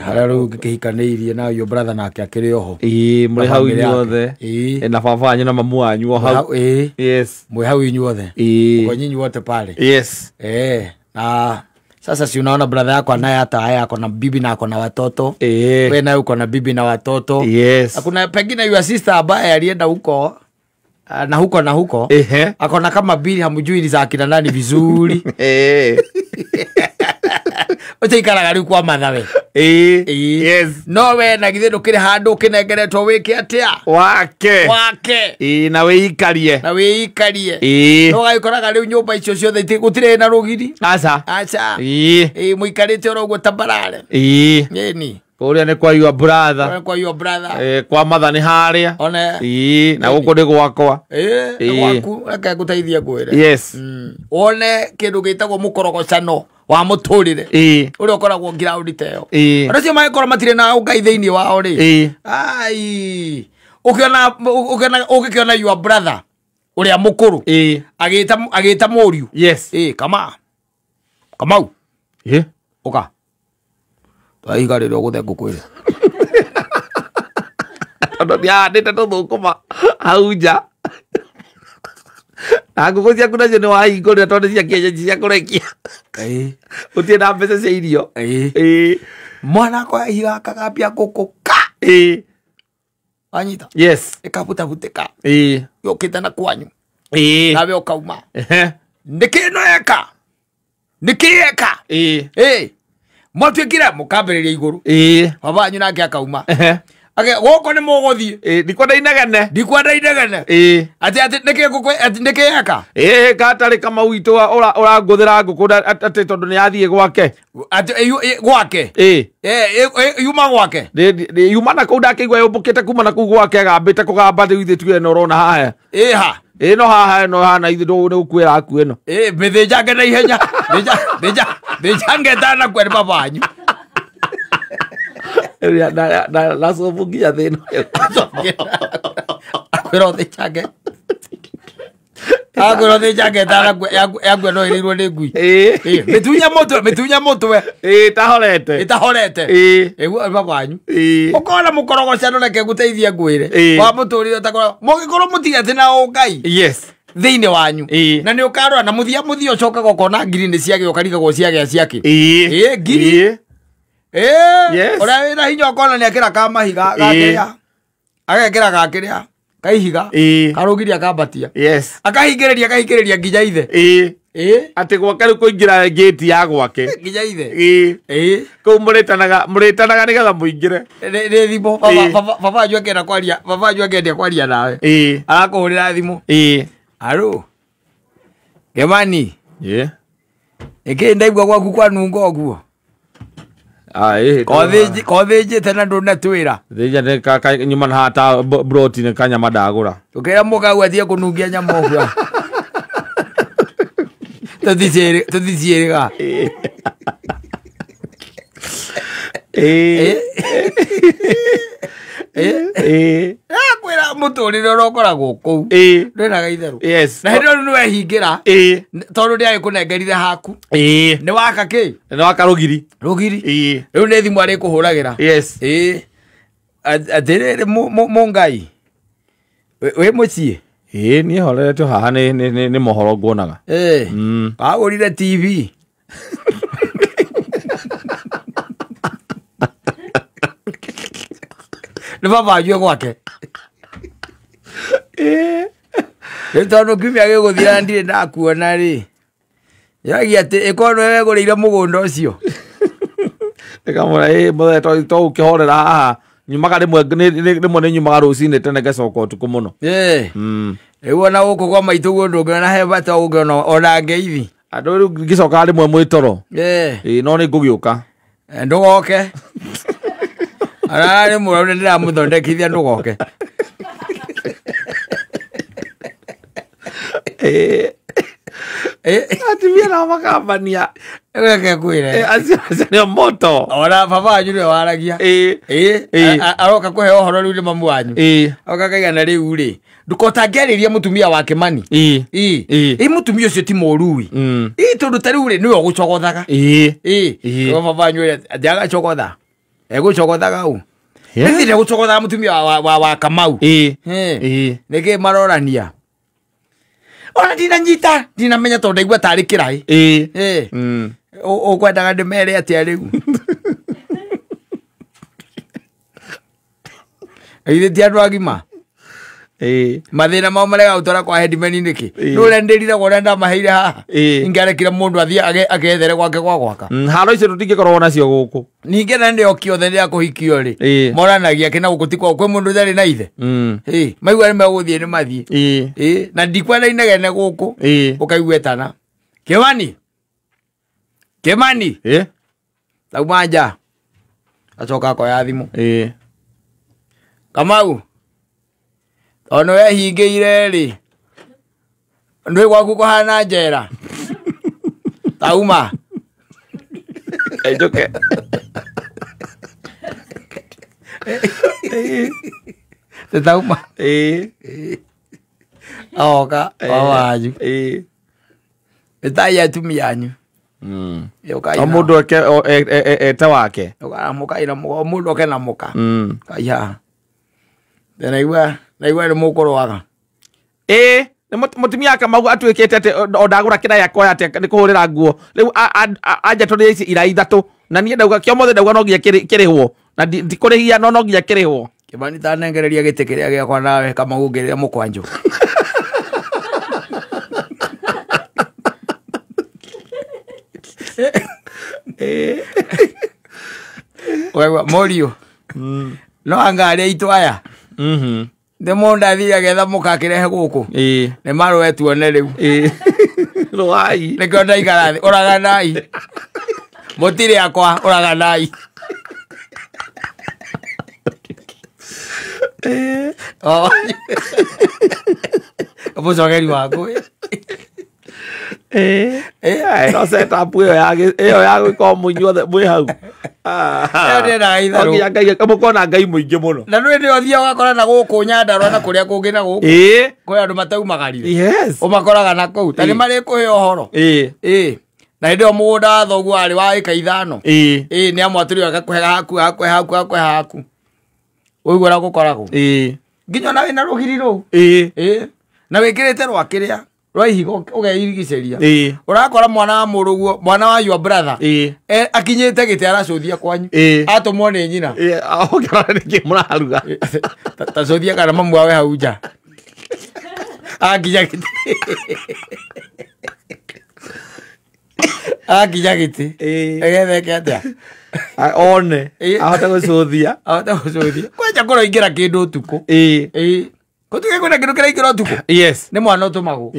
hararu kihikaneirie na yo brother nake akiri oho muri hau inyuothe na baba anyu na mamu anyu hau yes mwe hau inyuothe kwa nyinyi wote pale yes na sasa si unaona brother yako anaye hata haya ako na bibi na ako na watoto wewe naye uko na bibi na watoto hakuna pengine your sister ambaye alienda huko na huko akona kama bili hamjui ni za kina nani vizuri Utikara gari kwa mathawe yes no we na githe ndukire handu kinegeretwo wiki atia wake na weikarie no gaikoraga riu nyumba icio ciothe gutire na rugiri aca muikarite oro guo tambarare ni kuria ni kwa your brother kwa matha ni haria ona na guku ndi gwakwa gwaku reke guteithia ngwire yes one kindu gitagwo mukorogocano wa muturire uri ukoragwo ground teo aracio maikora matire na ugai theini wao ri ai ukiona your brother uri amukuru agita muriu yes kamau uka twaigari ro guthe ngukwire ndia ndite tuthukuma hauja Aku cia kuna cio ni wahingurira tondu cia kienyeji cia kurekia utie na mbeca cia irio mwana kwa higa kagapia nguku anyita yes ikabuta buteka yokita na kwanyu nawe ukauma nikieka mwatwikira mukambiriria iguru baba anyu nake akauma goko ni muguthie ndikwenda inegene ati nikiyeka gatari kama witu uranguthira nguku ati tondu ni athie gwake ati gwake yuma gwake yuma na kuu ndakigwa yumbukite kuma na kuu gwake agambite kugamba riu ithe tuge no rona haya no haha na ithe ndo ukwira aku eno mithinjange na ihenya mithinjange ndana kwere baba anyu na sofungia thino akwira thichage tara yagwe no irirwo ni ngui mitunya mutwe itahorete baba anyu ukona mukorogocano reke guteithia ngwire wa muturire utakora mugikorwo mutigate na ungai yes thiini wanyu na ni ukarora na muthia ucokaga ukona ngiri ni ciage ukarigagwo ciake ngiri ora wina hinya ukona ni akira kamahiga gakeya agekira gakiria kaihiga karugiri akabatia akahingereria nginya ithe ati gwake kuingira gate ya gwake nginya ithe ku muritanaga nigetha muingire ni thimo baba anyu akenda kwaria nawe arakuhurira thimu alo gemani ndaigua gwaku kwanunga uguo kothĩnjĩte na ndũnatwĩra thĩnja nyuma na hata broti nĩ kanyama ndagũra ũkĩra mũkau atie kũnungia nyama ũguo tũthiciĩrĩga kwĩra mũtũrĩre ũrĩa ũkoragwo kũu ndwĩnaga itherũ na hĩndĩ ĩyo nĩwehingĩra tondũ ndĩagĩ kũnengerire haku nĩ waka kĩ nĩ waka rũgiri rĩu nĩ thimũ arĩ kũhũragĩra atĩrĩrĩ mũngai wĩ mũciĩ niĩ horeretwo haha nĩ mohoro nguonaga wagũrire TV nĩ baba anyu gwake rĩu tondũ kiumia gĩgũthira ndirĩ ndakuona rĩ yagia atĩ ĩkorwo nĩwe wegũrĩire mũgũnda ũcio ĩkamwĩra mũthe to ũkĩhorera haha nyumaga rĩmwe nĩ nyumaga rũcinĩ tene ngacoka ũtukũ mũno rĩu ona gũkũ gwa maitũ guo ndũngĩona he bata ũngĩona ona ngeithi andũ rĩu ngĩcokaga rĩmwe mwĩ toro no nĩ ngũgĩũka ndũgoke ararĩ mũrau nĩ ndĩramũthondekithia ndũgoke atimia na makambania weke kwire acio moto ora baba wanyu ni waragia aroka kuhe ohoro riu ni mamu wanyu oka kaigana riu ri ndukotangeriria mutumia wake mani mutumia ucio ti morui tondu tariu ri ni ogucogothaga baba wanyu ajaga chogotha egucogothaga u nithire gucogothaga mutumia wa Kamau niki marorania ona dina menya tondu igua tari kirai ukwendaga ndimere atia riu ile ti andu agima mathina mao marega utora kwa headman niki nure ndirire gore ndamaheire haha ingarekira mundu athie agethere gwake gwaka haro icio tutingikorwo nacio guku ninge na ndio kiothe ndia kuhikio ri moranagia kina guku tikwa kwe mundu thari na ithe maigwa ni meguthie ni mathie na ndikwenda inegene guku ukaigwetana Kimani taumanja acoka kwa thimu Kamau ono we hingeire ri ndwe gwaku kuhana njera tauma ejoke tauma oka waju etaya tumianyu mundu ete wake mukaira mundu okena muka kaya naigua ni mukorwaga ni mutumia Kamau atwikite ati ondagura kira yakwa ati ni kuhurira nguo riu anja tondu ici ira ithatu na nie ndauga kio mothe ndauga no ngia kirihwo na ndikurihia no ngia kirihwo Kimani tanengereria gite kiria giakwa nawe Kamau ngereria mukwanjo wewe Morio no angaria itwaya ndemonda thia getha mukakirehe guku ni marwe tuone riu rwai nikona igarathi uraganai motiri yakwa uraganai apo sogeri wako no setup yo ya gwika munyuothe mwi hau nginya ngai kamukona ngai muingi muno na nwi ndi othia ugakora na guku Nyandarua na kuria kungi na guku kwi andu mataumagarire umakoraga na kuu tani mari kuhe ohoro na ndio mugunda thogu ari wa ika ithano ni amwaturi akakuhe haku uigura gukoragwo nginya nawe na rugiri ru na wikirite rwakiria rwaihigo ugeirigiceria urakora mwana wa muruguo mwana wa your brother akinyite gite aracuthia kwanyu atumwo ni nyina ogera niki muraruga tacuthia kana mamu wawe hau nja akinya gite egetheke atia one ahota gucuthia kwanja kuroingira kindu utuku kutuge kuna kindu kiraingira utuku ni mwana utumagwo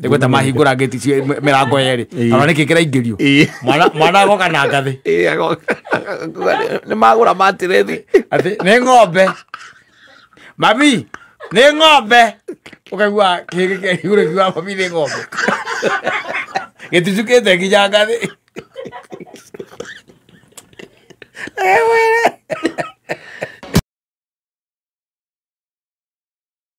igweta mahingura ngeti mirango yeri ana niki kiraingirio mwana agoka na ngathi ni magura matirethi ati ni ng'ombe mami ni ng'ombe ukaigua kigike igure kiwa mami ni ng'ombe getucukite nginya ngathi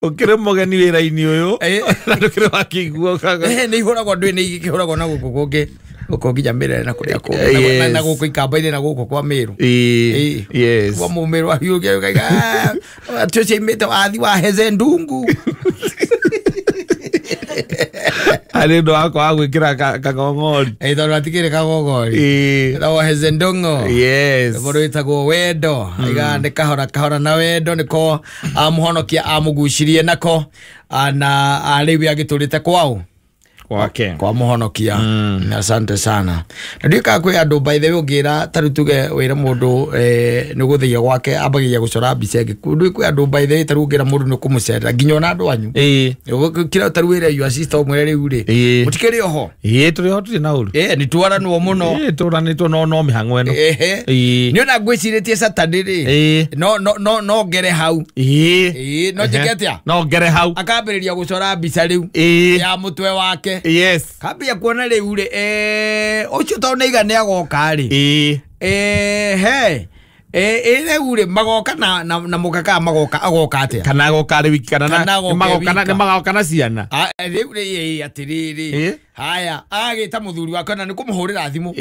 ukire mogeni wira-ini uyu na ndukire wakiguo kaga ni ihuragwo ndwi ni igikihuragwo na guku kungi guku nginya mirere na kuria kungi na guku ikamba-ini na guku kwa Miru kwa Mumiru ahiuge kaiga tuce imite wathi wa heze ndungu ari ndo akwa agwikira kagongori tondu atikire kagongori no heze ndungu mundu witagwo Wendo igande kahora na Wendo niko amuhonokia amugucirie nako na riu agiturite kwao wake kwa muhonokia asante sana ndika kwi andu by the way ugira tarutuge wira mundu ni guthia gwake abagia gucora mbica ngikundu kwi andu by the way tarugira mundu ni kumucera nginya na andu anyu kira taruira you assist omwe riu ri mutikiri oho turi ho turi na uru ni twaranwo muno turanitwo no mihango eno ni ona gwiciritie Saturday ri no ngere hau no njiketia no ngere hau akambiriria gucora mbica riu ya mutwe wake gake yes kambia kuona riu ri ucio to neiga ne agoka ri he riu ri magoka na mukaka magoka agoka atia kana agoka ri wiki kana magoka na ciana riu ri atiriri haya agita muthuri wake na nikumuhurira thimu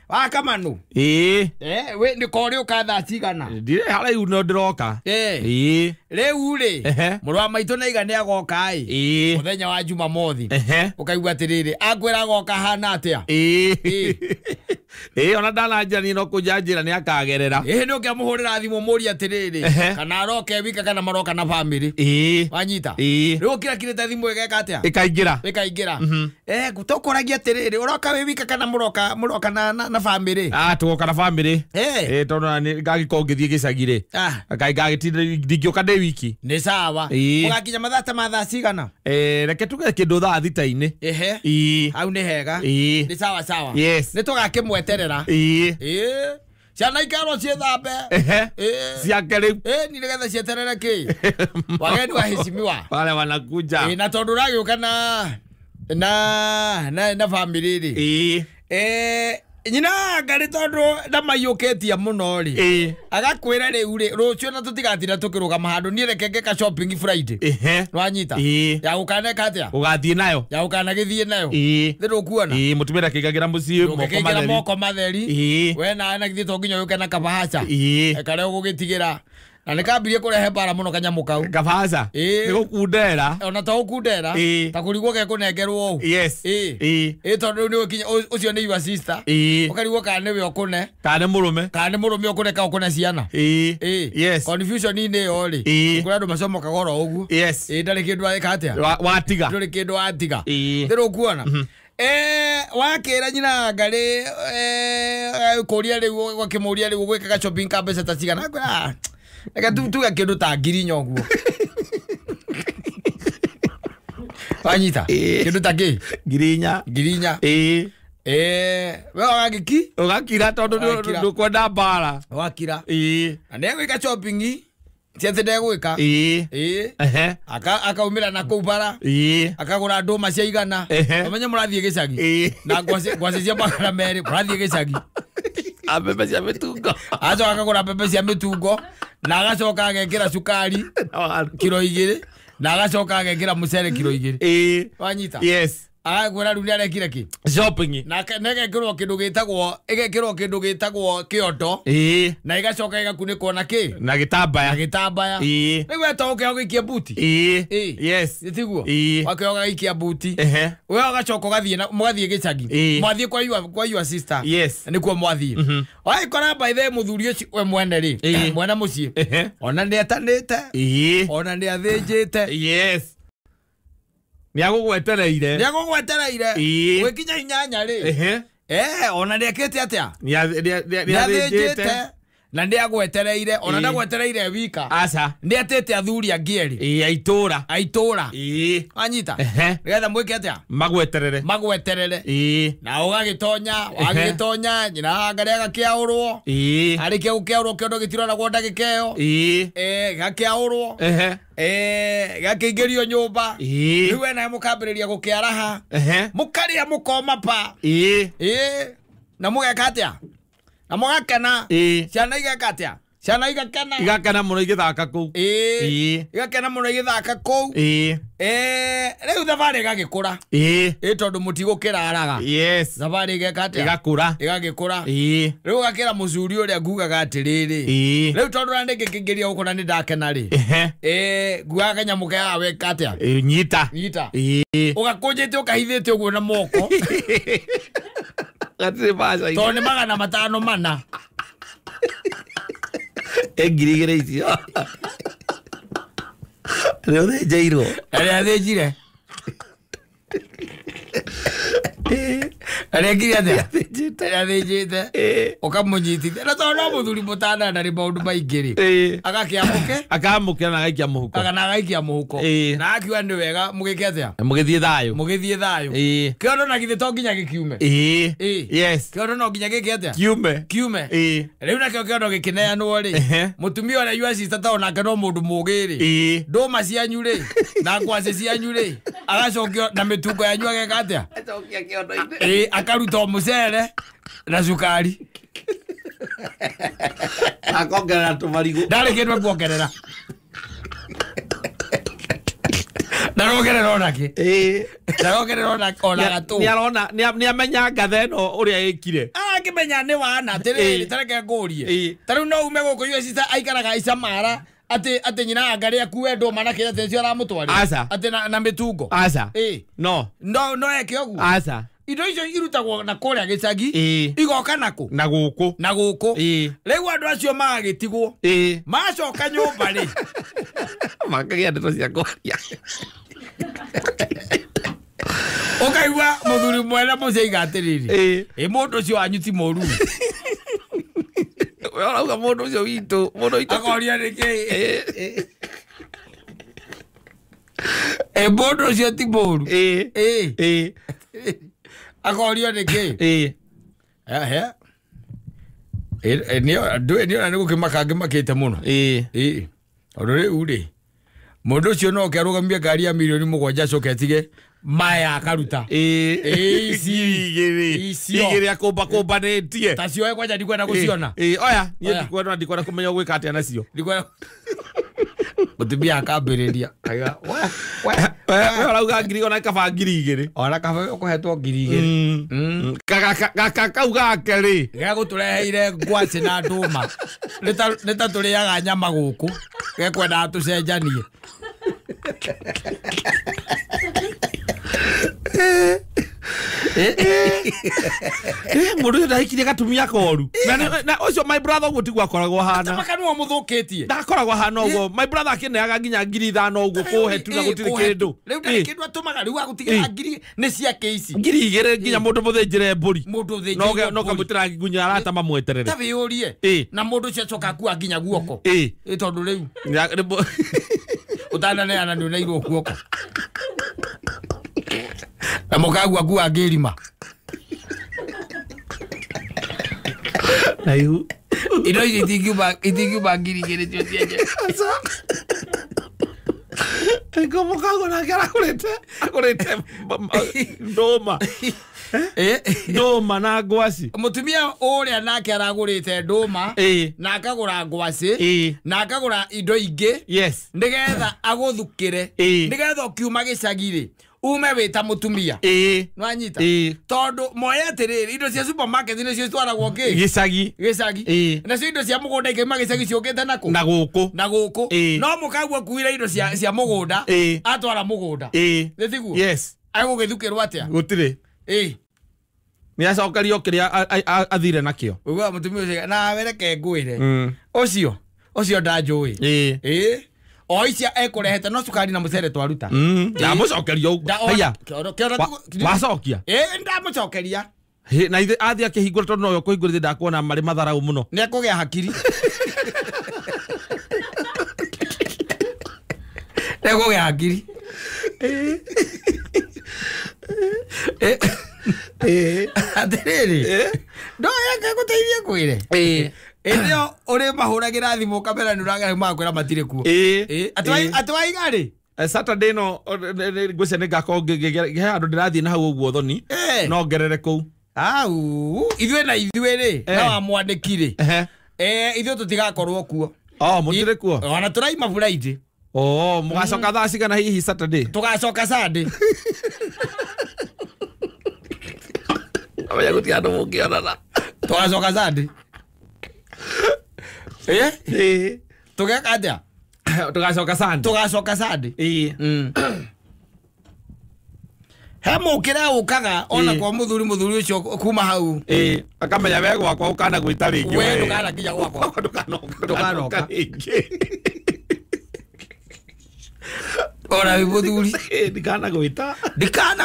wakamanu we ni kori ukatha cigana ndire haraiu no ndiroka riu ri muru wa maitu na igane agoka muthenya wa Jumamothi ukaigua atiriri akwira agoka hana atia ona ndananjira ni no kujanjira ni akagerera ni ukiamuhurira thimu muri atiriri kana aroke wika kana maroka na family wanyita riu kira kirita thimu igeka atia ikaingira gutokoragia atiriri uroka wika kana muroka na family tugoka na family tondu ni ngagikongithie gicagire ngagitindingioka ndi wiki ni sawa ugakinya mathata mathaa cigana reke tuge kindu thaa thita-ini hau ni hega ni sawa yes ni tugakimweterera ciana ikaro ciethambe ciake riu ni nigetha cieterere ki wageni waheshimiwa wale wanakuja na tondu uragiuka na family ri nyina ngari tondu ndamayuketia muno ri agakwira riu ri rucio na tutigatira tukirugama handu ni reke ngeka shopping Friday nwanyita ya ukaneka atia ugathie nayo ya ukanagithie nayo thiru kuona mutumira kigagira mucii moko matheri we na githie to nginya yuke na kabahaca kare ugugitigira na nikambirie kurehe bara muno kanyamu kau kabahaca ni gukundera ona to ukundera ta kurigwo ge kunengerwo yes tondu ni ukinya ucio ni your sister ukarigwo kana we okune kana murume okune ka okune ciana yes confusion ni yo ri kura ndo masomo kagoro ugu yes ndari kindu akatia watiga ndari kindu atiga thiru kuona wakira nyina ngari kuria riu gwakimuria riu gwikaga shopping ka mbeca ta cigana eka tuga kindu ta ngiri nyoguo wanyita kindu ta ki ngirinya we ugakira tondu ndukwenda mbara wakira na ndegwika shopping ciathe ndegwika akaumira na kuu bara akagura nduma cia igana amenye murathie gicagi na ngwaci cia magana meri murathie gicagi mbembe cia mitungo acoka akagura mbembe cia mitungo na agacoka agekira cukari kilo 2 na agacoka agekira mucere kilo 2 wanyita yes agwira riu ni arekire ki shopping na negekirwo kindu gitagwo kiondo na igacoka igakunikwo na ki na gitambaya nigu etoke ugikie buti yes tiguo wakioga ikia buti we agacoka mugathie gicagi mwathie kwa your sister yes nikuo mwathie waikora by the muthuri ucio we mwene ri mwene mucii ona ni etanite ona ni athinjite yes niagugwetereire wikinya inyanya ri ona ndekete atia niathinjite na ndiagwetereire ona ndagwetereire wika aca ndiatete athuri angieri aitura anyita nigetha mwike atia magweterere na ugagitonya wagitonya nyina ngari agakiaurwo arike gukiaurwo kiondo gitirona gwo ndagikeo gakiaurwo gakiingirio nyumba riu we nae mukambiriria gukiaraha mukaria mukoma pa na mugeka atia na mugakena ciana igeka atia ciana igakena muno igithaka kuu igakena muno igithaka kuu riu thabari igagikura tondu mutigukiraraga yes thabari igeka atia igagikura riu gakira mucuri uria ngugaga atiriri riu tondu na ndingikingiria gukuna ni ndakena ri ngugaga kanyamu kega weka atia nyita ugakunjite ukahithite uguo na moko tondu ni 500 ngiri icio nä å thä njäirwo arä a thä njire Arekire atia athĩnjĩte ũkamũnyitithia na tondũ no mũthuri mũtana ndarĩ maũndũ maingĩ rĩ akamũkĩra na agaikia mũhuko na akiuga nĩ wega mũgĩke atia mũgĩthiĩ thayũ kĩondo na githĩ to nginya gĩkiume kĩondo no nginya gĩke atia kiume rĩu nakĩo kĩondo gĩkĩneanwo rĩ mũtumia ũrĩa yua sister ta onake no mũndũ mũgĩ rĩ ndũma cianyu rĩ na ngwacĩ cianyu rĩ agacokio na mĩtungo yanyu ageka atia akaruta mũcere na cukari akongerera tũmarigũ ndarĩ kĩndũ kuongerera ndarongerera onakĩ ndarongerera ona gatũ nĩamenya ngatha ĩno ũrĩa ĩkire akĩmenya nĩ wana atĩrĩrĩ tareke ngũrie tarĩu no ume gũkũ yue sister aikaraga icamara ati nyina angari akuwe ndũma na kĩrĩa tencio aramũtwarĩra ati na mĩtungo no eke ũguo indo icio irutagwo na kũrĩa gĩcagi igoka nakũ na gũkũ rĩu andũ acio magagĩtigwo macoka nyũmba rĩ makagĩa ndeto cia kwaria ũkaigua mũthuri mwene mũceiga atĩrĩrĩ mũndũ ũcio wanyu ti mũru ũrauga mũndũ ũcio witũ akoria nĩkĩ mũndũ ũcio ti mũru akorio nĩkĩ nĩona nĩgũkĩmakangĩmakĩte mũno ũndũ rĩu rĩ mũndũ ũcio no kĩarũgamia ngari ya milioni 7 acoke atige maya akaruta igĩrĩ akũmbanĩtie ta cio kwanja ndikwenda gũciona oya niĩ ndikwenda kũmenya gwĩka atĩa nacio mũtumia akambĩrĩria arauga 1,000 kaba 2,000 ona kaba ũkũhetwo 2,000 gaka kau gake rĩ gegũtũreheire ngwacĩ na ndũma nĩ ta tũrĩaga nyama gũkũ gekwendaga tũcenjanie mũndũ ũcio ndahikirie gatumia koru na ũcio my brother ũguo tiguo akoragwo hana makanua mũthũkĩtie ndakoragwo hana ũguo my brother akĩneaga nginya 5,000 ũguo kũhe tu na gũtirĩ kĩndũ rĩu ndarĩ kĩndũ atũmaga rĩu agũtigĩra 2,000 nĩ ciake ici 2,000 nginya mũndũ mũthĩnjĩre mbũri no kamwĩtĩra ngunya arata mamweterere ta wĩyũrie na mũndũ ũcio acoka akua nginya guoko tondũ rĩu ũtananeana nĩ ũneirwo guoko na mũkagua akua ngĩrima na ihu indo ici itingiuma 2,000 cio cienje mũkago nake agũrĩte ndũma ndũma na ngwacĩ mũtumia ũrĩa nake aragũrĩte ndũma na akagũra ngwacĩ na akagũra indo ingĩ nĩgetha agũthukĩre nĩgetha ũkiuma gĩcagi-rĩ ume wĩta mũtumia nwanyita tondũ moe atĩrĩrĩ indo cia supermarket nĩcio citwaragwo gĩcagi nacio indo cia mũgũnda ikaima gĩcagi ciũkĩte nakũ na gũkũ no mũkagua kuire indo cia mũgũnda atwara mũgũnda nĩtiguo agũgĩthukĩrwo atĩa gũtirĩ nĩacokerio kĩrĩa athire nakĩo ũguo mũtumia ũcio nawe reke ngwĩre ũcio ndanjũĩ o icia ekũrehete no cukari na mũcere twaruta ndamũcokeria ũguo wacokia ndamũcokeria na ithe athiĩ akĩhingũra tondũ noyo kũhingũrithia ndakuona marĩ matharaũ mũno nĩekũgĩa hakiri nĩekũgĩa hakiri atĩrĩrĩ ndoyeke gũteithie kwĩre ĩnĩo ũrĩ mahũragĩra thimũ kamera nĩũraga makwĩra matirĩ kuo atĩwaiga rĩ Saturday no ngwĩcia nĩngakorwo ngĩhe andũ ndĩrathiĩ na hau ũguo thoni no ngerere kũu ithuĩ na ithuĩ rĩ na wamwandĩki rĩ ithuĩ tũtigakorwo kuo mũtirĩ kuo ona tũraima Friday mũgacoka thaa cigana hihi Saturday tũgacoka Sunday oya gũtirĩ andũ mũngĩonana tũgacoka Sunday tũgeka atĩa tũgacoka Sunday he mũkĩra ũkaga ona kwa mũthuri ũcio kuma hau akamenya we gwakwa ũkana gwĩta rĩngĩ we ndũkanakinya gwakwa ndũkanoka ona wĩ mũthuri ndikana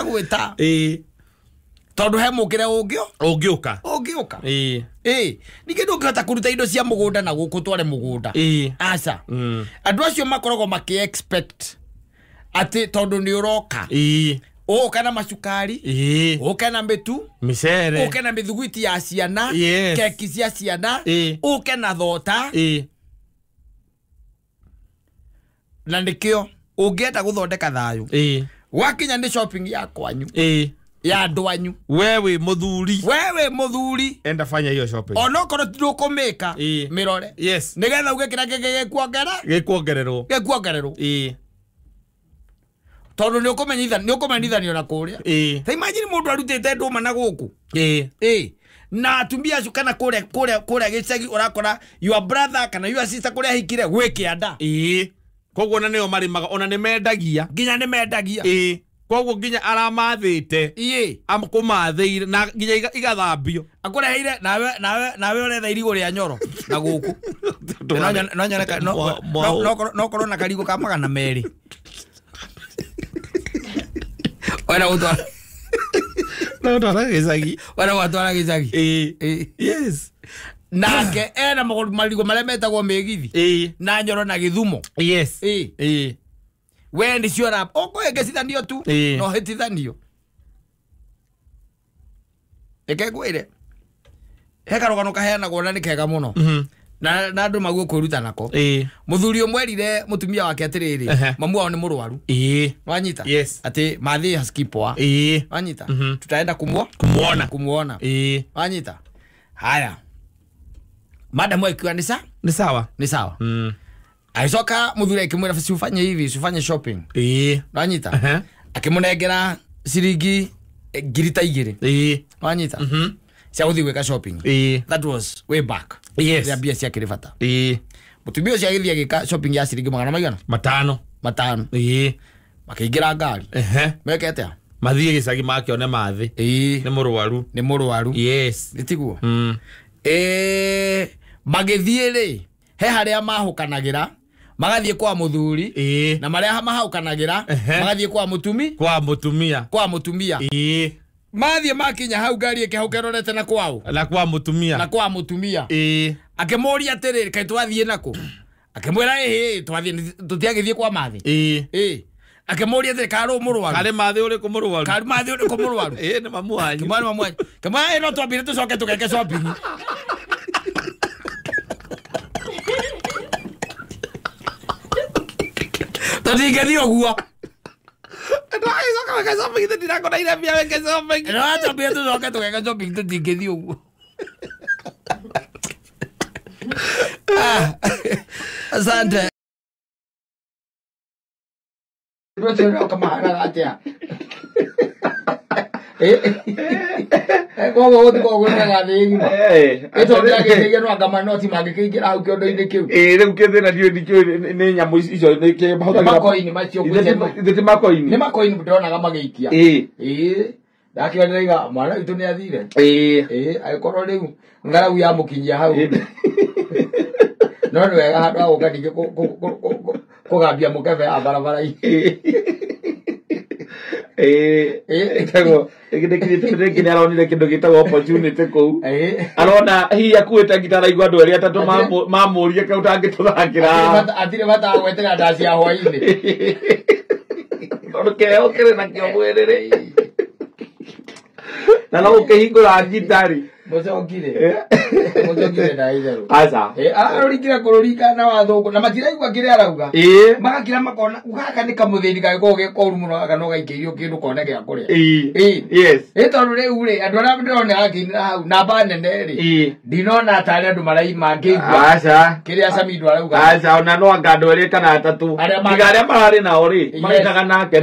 gwĩta tondu he mukire Ungioka. Ningĩ ndũngĩhota kũruta indo cia mũgũnda na gũkũ tware mũgũnda. Aca. Andũ acio makoragwo maki-expect atĩ tondũ nĩ ũroka. Ũka na macukari. Ũka na mĩtu. Mĩcere. Ũka na mĩthuguiti ya ciana. Keki cia ciana. Ũka na thota. Na nĩkĩo ũngĩenda gũthondeka thayũ. Wakinya nĩ shopping ya kwanyu. Ya andũ anyu. Wewe muthuri. Enda fanya hiyo shopping. Ono korwo ndũkũmĩka mĩrore. Yes. Nĩgetha uge kĩrĩa gĩkuongererwo. Tondũ nĩ ũkũmenyithanio na kũrĩa. Ta imagine mũndũ arutĩte ndũma na gũkũ. Na atumia acio kana kũrĩa gĩcagi ũrakora your brother kana your sister kũrĩa hikire gwĩ kĩanda. Koguo na nĩo marimaga ona nĩ mendagia. Nginya nĩ mendagia. Koguo nginya aramathĩte. Kũmathĩire na nginya igathambio. Akũreheire nawe ũretha irigo rĩa Nyoro na gũkũ. No nyoneka no korwo na karigo ka 200. Wena gũtwara. Wena gũtwara gĩcagi. Yes. Nake ena marigo marĩa metagwo mĩgithi. Na Nyoro na Gĩthumo. Yes. We nĩ cio rap. Ũkũhĩngĩcithanio tu. No hĩtithanio. Eke kwĩre. He karũgano kaheanagwo na nĩ kega mũno. Na andũ maguo kwĩruta nako. Mũthuri ũmwe erire mũtumia wake atĩrĩrĩ, mamu wao nĩ mũrwaru. Wanyita? Atĩ mathi haskipwa. Wanyita? Tutaenda kumuona. Wanyita? Haya. Madam akiwa ni sawa. Aisoka muthuri akimwira usifanye hivi, usifanye shopping. Wanyita? Akimunengera ciringi ngiri ta 2. Wanyita? Cia guthi gwika shopping. That was way back. Ya bia cia kiribata. Mutumia ucio agithia gika shopping ya ciringi 500. Makĩingĩra ngari. Mekete a mathie gĩcagi makĩone mathi. Nĩ mũrwaru. Yes. Nĩtiguo. Magĩthiĩ rĩ, he harĩa mahũkanagĩra, magathiĩ kwa mũthuri, na marĩa mahũkanagĩra, magathiĩ kwa mũtumia. Mathiĩ makinya hau ngari ĩkĩhũkerorete na kwao. Na kwa mũtumia. Akĩmũria atĩrĩrĩ, kaĩ twathiĩ nako? Akĩmwĩra tũtiagĩthiĩ kwa mathi. Akĩmũria atĩrĩ karũ mũrwaru. Karĩ mathi ũrĩkũ mũrwaru? Nĩ mamu wanyu. Kamwe no twambire tũcoke tũgeke shopping. Tũtingĩthiĩ ũguo. Asante. Koguo gũthiĩ gwĩkaga thĩ ng'ima. Ĩtondũ ndagĩthĩgĩa no anga manoti mangĩkĩingĩra hau kĩondo-inĩ kĩu. Rĩu kĩthĩna nĩ nyamũ icio nĩ makoini macio nĩ makoini ndĩronaga magĩikia. Ndakĩonera iga mwana witũ nĩ athire. Agĩkorwo rĩu ng'aragu ya mũkinyia hau. No nĩ wega handũ ha gũka ningĩ kũgambia mũkebe ya barabara-inĩ. Nĩ aronire kĩndũ gĩtagwo opportunity kũu. Arona hihi akuĩte ngita araigua andũ erĩ atatũ mamũria kau tangĩtũthakĩra. Atirĩ bata gwetĩra ndaci ya hwaĩ-inĩ. Tondũ kĩheo kĩrĩ nakĩo mwĩrĩ. Na no ũkĩhingũra ngitarĩ. Mũcokire na itherũ. Aca. Arorikire kũrũrika na wathũngũ na matiraigua kĩrĩa arauga. Magakira makona gaka nĩ kamũthĩni gagĩkorwo gĩkoru mũno kana ũgaikĩrio kĩndũ kone gĩa kũrĩa. Yes. Tondũ rĩu rĩ andũ arĩa ndĩrona akĩinĩra hau namba nene rĩ ndinona tarĩ andũ mangĩigua. Aca. Kĩrĩa Samido arauga. Aca ona no anga andũ erĩ kana atatũ. Arĩa mararĩ nao rĩ maitaga nake.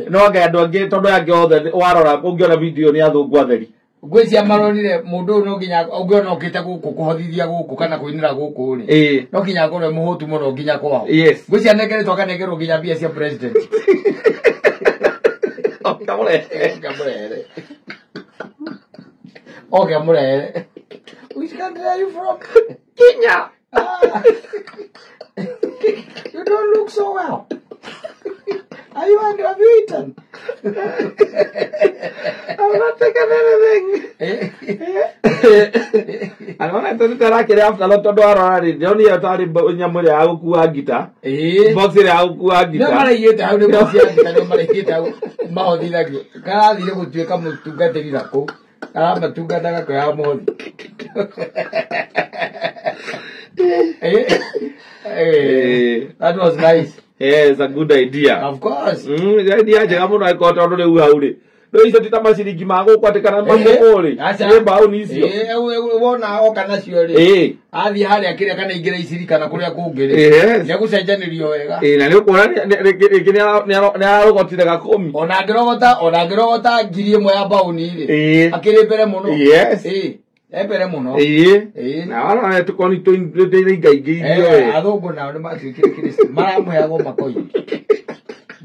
No anga andũ angĩ tondũ angĩ othe warora ũngĩona video nĩ athũngũ atheri. Gwĩcia maronire mũndũ no nginya ũngĩona ũkĩte gũkũ kũhothithia gũkũ kana kũinĩra gũkũ rĩ no nginya akorwo mũhũtu mũno nginya kwao. Gwĩcia negeretwo akanegerwo nginya mbia cia president. Okay, Mure. Which country are you from? Kenya. You don't look so well. Have you eaten? I'm not taking anything. I'm not going to take it after a lot of dollars. The only authority but Yamuri Aukuagita. Box it Aukuagita. Nobody yet out of nobody hit out Maudi like you. God, you would come to get the Irako. I'm a two gather that was nice. Yes, a good idea. Of course. The idea I got out of the Woody. No, it's a Tamasi Gimago, what the Kanamori. I said, Bownies. One hour can I sure. Eh, I had a kid, I can't get a city, can I go get it? Yes, you could say January. I look what now got to the home. On Agrota, Gideon Bowni. A Keleperemono. Yes, eh. Eperemono. Eh, now I have to call it to the guy. I don't go now, the Matthew Kiss. Madame, I have my coin.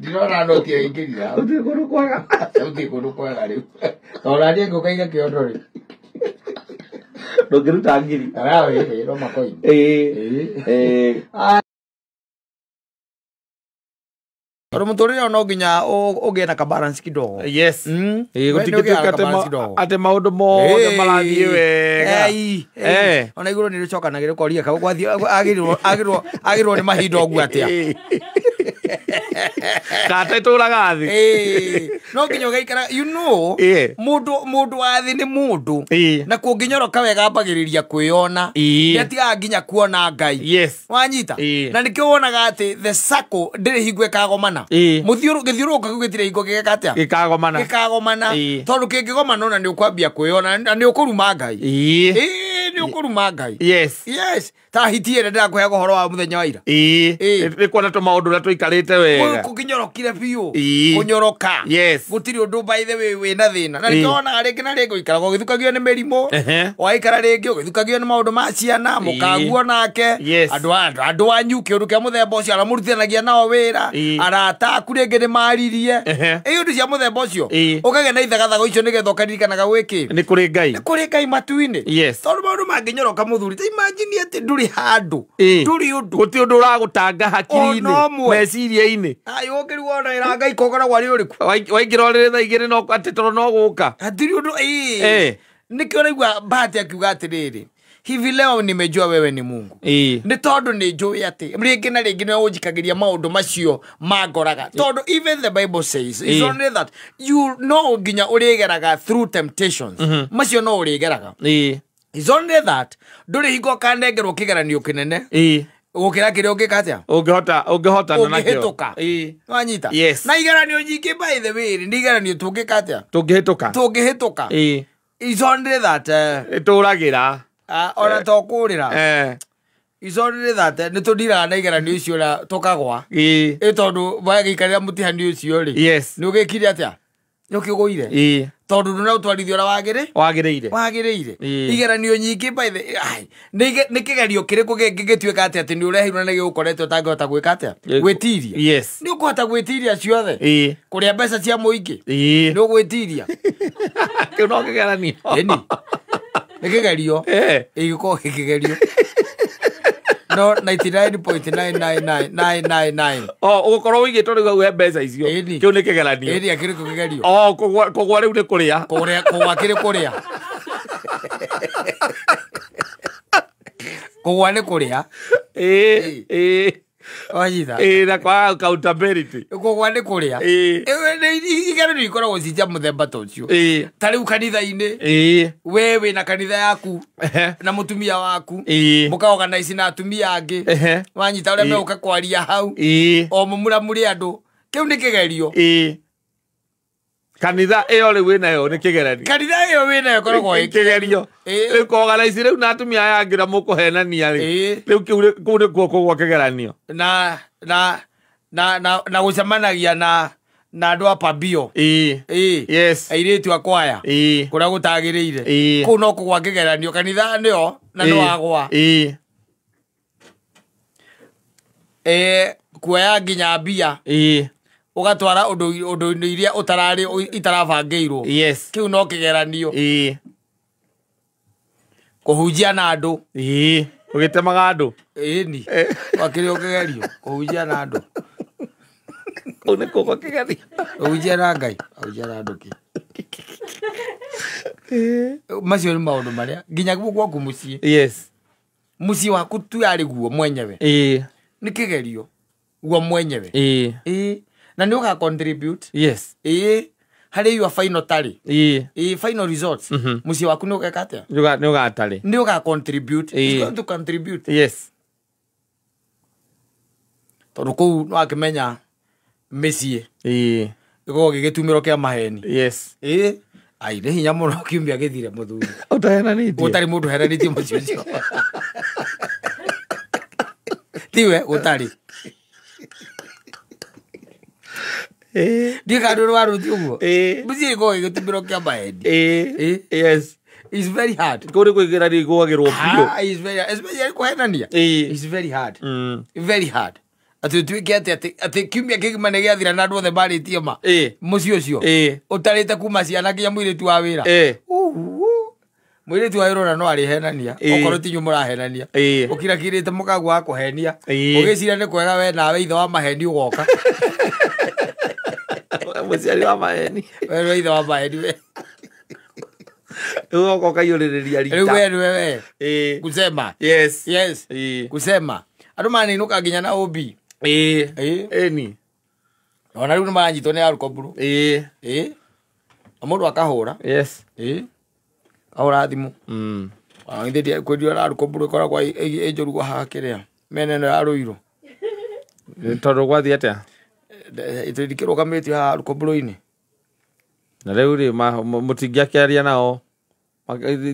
Do not know the idea. How do you go to Koya? Something go to Koya. Or I didn't go get a Kyodori. Don't get it angry. Ah, you know my coin. Romutori no ginya o gena ka balance kidogo. Yes. Gutikituka ate maundu mo marathie wega. Ona iguru ni ricoka na gire koria ka gwathi agirwo ni mahinda ogu atia. Kata ituraga thi. No ginya gaikara you know mundu athi ni mundu na kunginyoroka wega ambagiriria kwiyona. Yatiga ginya kuona Ngai. Yes. Wanyita. Na nikio wonaga ati the circle ndiri hingwe kagomana. Githiuruka gugitire hingo gigekatia gikagomana tondu kingigomana na ni ukwambia kwiyona na ni ukuruma Ngai ni ukuruma Ngai. Yes ta hitie ndira kuhe gohoro wa muthenya wa ira ni kuona to maundu na tuikarite wega kukinyorokire biu kunyoroka gutiri undu by the way we na thina na nikiona ringi na ringi ikara githukagio ni mirimo waikara ringi githukagio ni maundu ma ciana mukaguo nake andu anyu kiundu kia muthemba ucio aramurutithanagia nao wira arata aku ringi ni maririe undu cia muthemba ucio ukage na ithagathago icio nigetha ukaririkanaga gwiki ni kuri Ngai matu-ini tondu maundu manginyoroka muthuri ta imagine ati nduri handu nduri undu guti undu uragutanga hakiri-ini meciria-ini ukiriwo ona ira Ngai kokoragwo ari uriku waingira riri thaa igiri no ati toro no guka atiri undu nikio raigua Bahati akiuga atiriri hivi leo nimejua wewe ni Mungu ni tondu ni njui ati ringi na ringi no unjikagiria maundu macio mangoraga tondu even the Bible says is only that you know ginya urigeraga through temptations macio no urigeraga is only that nduri hingo kanengerwo kigeranio kinene gukira kiria ungikatia ungihota na nakio wanyita na igeranio nyingi by the way ni igeranio tungikatia tungihituka is only that ituragira ona tokurira is only that nitundiraga na igeranio icio na tukagwa tondu wagikarira mutihani ucio ri ni ugikire atia nukiguire tondu nduna utwarithio ra wagiriire igeranio nyingi by the ni kigerio kiriku gigituika ati ni urehirwo na gigukoretwo tangihota gwika atia gwitiria ni ukuhota gwitiria ciothe kuria mbeca cia muingi ni ugwitiria kiuno kigeranio ni kigerio igiko kigerio no 99.99999 ugukorwo wigitwo riu we mbeca icio kiu ni kigeranio akiri kigerio kugwa riu ni kuria kugwa kiri kuria kugwa ni kuria wajitha na kwa accountability kugwa ni kuria igeranio ikoragwo cia muthemba ta ucio ta riu kanitha-ini wewe na kanitha yaku na mutumia waku mukaorganize na atumia angi wanyita uria meuka kwaria hau o mumura muri andu kiu ni kigerio kanitha iyo riu winayo ni kigeranio kanitha iyo winayo koragwo kigerio organize riu na atumia yangira mukuhenania riu kiu ni kuo kugwa kigeranio na gucemanagia na andu a pambio airitu akwaya kuria gutagiriire kuu no kugwa kigeranio kanitha nio na no agwa kuoya nginya mbia ugatwara undu iria itarabangirwo kiu no kigeranio kuhunjia na andu ugitemaga andu ni wakiri ukigerio kuhunjia na andu One koko kigari. Ujera ngai, ujera nduki. Macio ni maundu maria nginya gwaku mucii. Yes. Mucii waku tu yari guo mwenyewe. Ni kigerio. Guo mwenyewe. Na ni uga contribute. Yes. Hari your final tally. Final results. Mucii waku ni ugeka atia? Ni uga tally. Ni uga contribute. It's going to contribute. Yes. Tondu kou no akimenya mecii. Iko gigitumiro kia maheni. Yes. Ai ni hinya muno kiumia githire muthuri. Utahenanitie. Utari mundu heranitie mucii ucio. Tiwe utari. Diga ndo waruti uguo. Mucii iko gigitumiro kia maheni. Yes. It's very hard. Kuri kuigira ri gwagirwo bio. It's very, especially kuhenania. It's very hard. Very hard. Ati tuike ati kiumia kigimane giathira na andu othe baritie ma. Mucii ucio. Utarite kuma ciana nginya muiritu wa wira. Muiritu wa wira no ari henania. Okorwo tinyu murahenania. Ukira kirite mukagu wa kuhenia. Ugicira ni kwega we nawe ithe wa maheni ugoka. Muciari wa maheni. We ithe wa maheni we. Ugo kayuriria rita. Wewe. Kusema. Yes. Yes. Kusema. Andu maninuka nginya na obi. Ni. Ona riu nimanyitwo ni arukoburu. Amundu akahura. Yes. Ahura thimu. Ngithi kwendio arukoburu koragwo ejorugo hakiria. Meneno ya ruiro. Tondu gwathi atia? Itindikirũgamĩtio haha rũkũmbũrũ-inĩ. Na rĩu rĩ mũtingĩakĩaria nao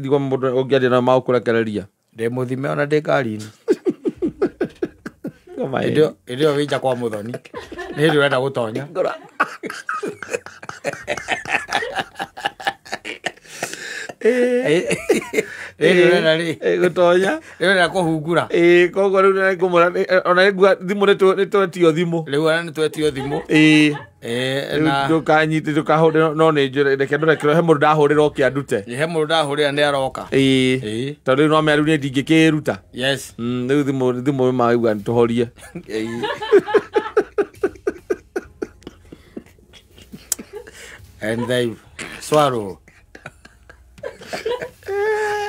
thigwa mũndũ ũngĩaria nao magũkũrekereria. Ndĩmũthime ona ndĩ ngari-inĩ. Hĩndĩ ĩyo wĩ nja kwa mũthoni nĩ hĩndĩ ũrenda gũtonya. Urenda ri gutonya urenda kuhungura koguo riu nĩ ngũmũra ona thimũ nĩ twetio thimũ riu ona nĩ twetio thimũ na ndũkanyite ndũkahũre no nĩ njũre reke ndũrekerwo he mũndũ ndahũrĩra oke andute he mũndũ ndahũrĩra nĩ aroka tondũ no mĩaru nĩ ndingĩkĩruta yes rĩu thimũ maigua tũhorie and they swallow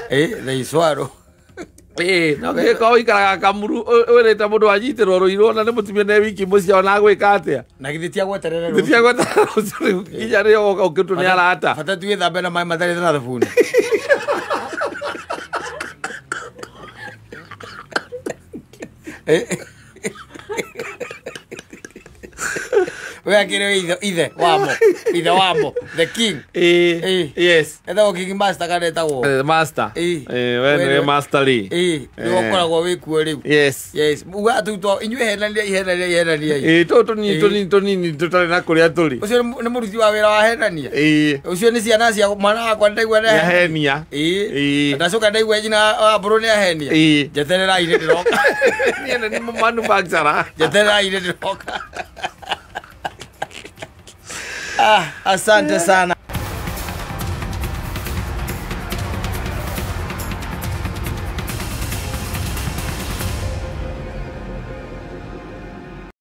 they swallow no ke ko ikaraga kamuru ureta mundu anyiterwo ruiro na nĩ mũtumia nĩ wiki mũcia ona gwĩka atĩa na githĩtia gweterera githĩtia gweterera inya rĩo goka ũkĩtu nĩ arata bata tuĩ thambe na maĩ matarĩ na thabuni we akire ithe wamo the king yes etagwo king master kana etagwo master we nĩ master ri nĩ ũkoragwo wĩ kuo rĩu yes uga tutwo inyuĩ henania tũnini tũtarĩ na kũrĩa tũrĩ ũcio nĩ mũruti wa wĩra wa henania ũcio nĩ ciana cia mwana wakwa ndaigua henia ndacoka ndaigua nyina wa mbũrũ nĩ ahenia njetererai nĩ ndĩroka niĩ nĩ manufacturer njetererai nĩ ndĩroka asante sana.